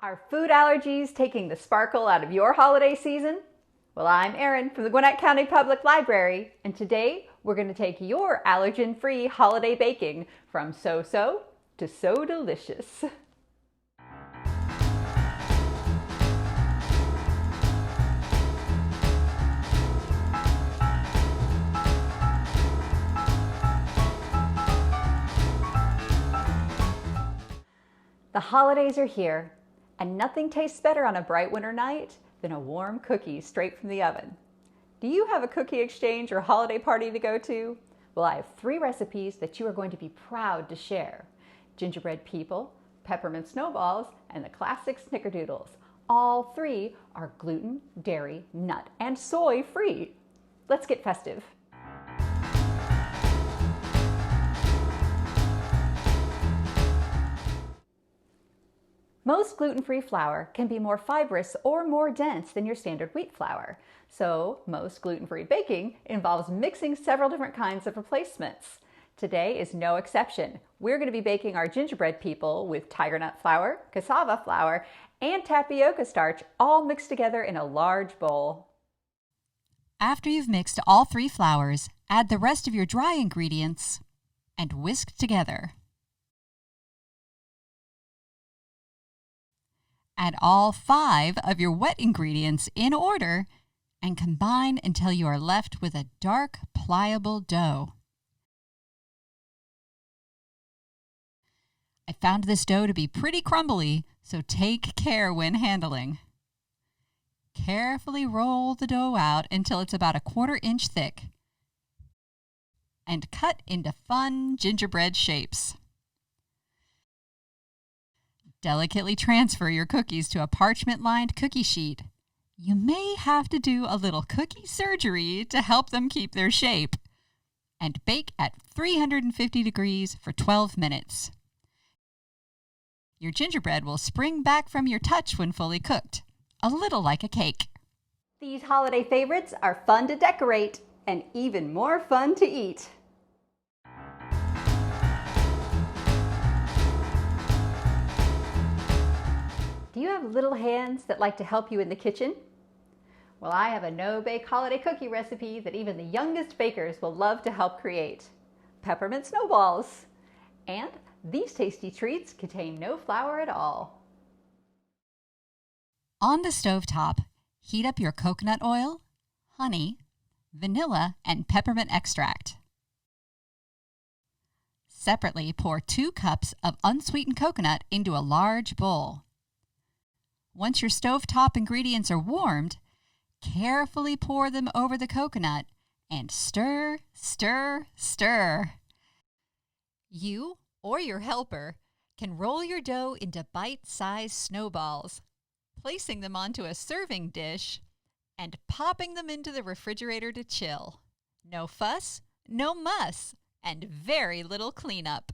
Are food allergies taking the sparkle out of your holiday season? Well, I'm Erin from the Gwinnett County Public Library, and today we're going to take your allergen-free holiday baking from so-so to so delicious. The holidays are here, and nothing tastes better on a bright winter night than a warm cookie straight from the oven. Do you have a cookie exchange or holiday party to go to? Well, I have 3 recipes that you are going to be proud to share. Gingerbread people, Peppermint Snowballs, and the classic snickerdoodles. All 3 are gluten, dairy, nut, and soy free. Let's get festive. Most gluten-free flour can be more fibrous or more dense than your standard wheat flour. So most gluten-free baking involves mixing several different kinds of replacements. Today is no exception. We're going to be baking our gingerbread people with tiger nut flour, cassava flour, and tapioca starch all mixed together in a large bowl. After you've mixed all 3 flours, add the rest of your dry ingredients and whisk together. Add all 5 of your wet ingredients in order and combine until you are left with a dark, pliable dough. I found this dough to be pretty crumbly, so take care when handling. Carefully roll the dough out until it's about a 1/4 inch thick and cut into fun gingerbread shapes. Delicately transfer your cookies to a parchment-lined cookie sheet. You may have to do a little cookie surgery to help them keep their shape. And bake at 350 degrees for 12 minutes. Your gingerbread will spring back from your touch when fully cooked, a little like a cake. These holiday favorites are fun to decorate and even more fun to eat. Do you have little hands that like to help you in the kitchen? Well, I have a no-bake holiday cookie recipe that even the youngest bakers will love to help create. Peppermint Snowballs. And these tasty treats contain no flour at all. On the stovetop, heat up your coconut oil, honey, vanilla, and peppermint extract. Separately, pour 2 cups of unsweetened coconut into a large bowl. Once your stovetop ingredients are warmed, carefully pour them over the coconut and stir, stir, stir. You or your helper can roll your dough into bite-sized snowballs, placing them onto a serving dish and popping them into the refrigerator to chill. No fuss, no muss, and very little cleanup.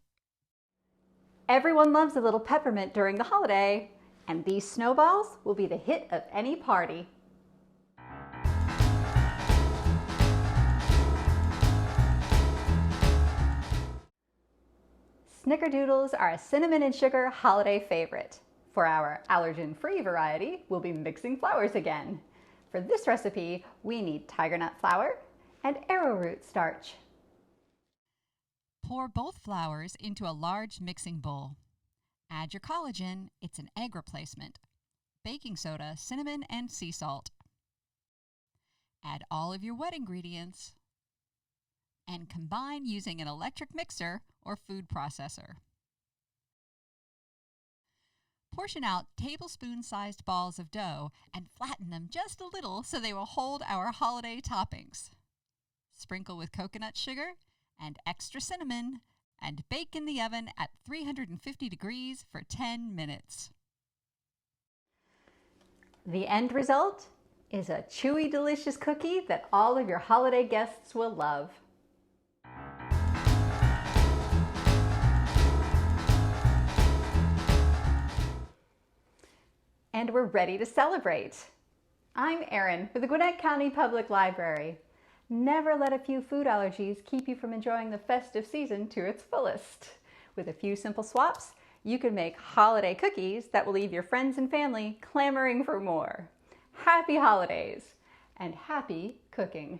Everyone loves a little peppermint during the holiday. And these snowballs will be the hit of any party. Snickerdoodles are a cinnamon and sugar holiday favorite. For our allergen-free variety, we'll be mixing flours again. For this recipe, we need tiger nut flour and arrowroot starch. Pour both flours into a large mixing bowl. Add your collagen, it's an egg replacement, baking soda, cinnamon, and sea salt. Add all of your wet ingredients and combine using an electric mixer or food processor. Portion out tablespoon-sized balls of dough and flatten them just a little so they will hold our holiday toppings. Sprinkle with coconut sugar and extra cinnamon and bake in the oven at 350 degrees for 10 minutes. The end result is a chewy, delicious cookie that all of your holiday guests will love. And we're ready to celebrate. I'm Erin with the Gwinnett County Public Library. Never let a few food allergies keep you from enjoying the festive season to its fullest. With a few simple swaps, you can make holiday cookies that will leave your friends and family clamoring for more. Happy holidays and happy cooking!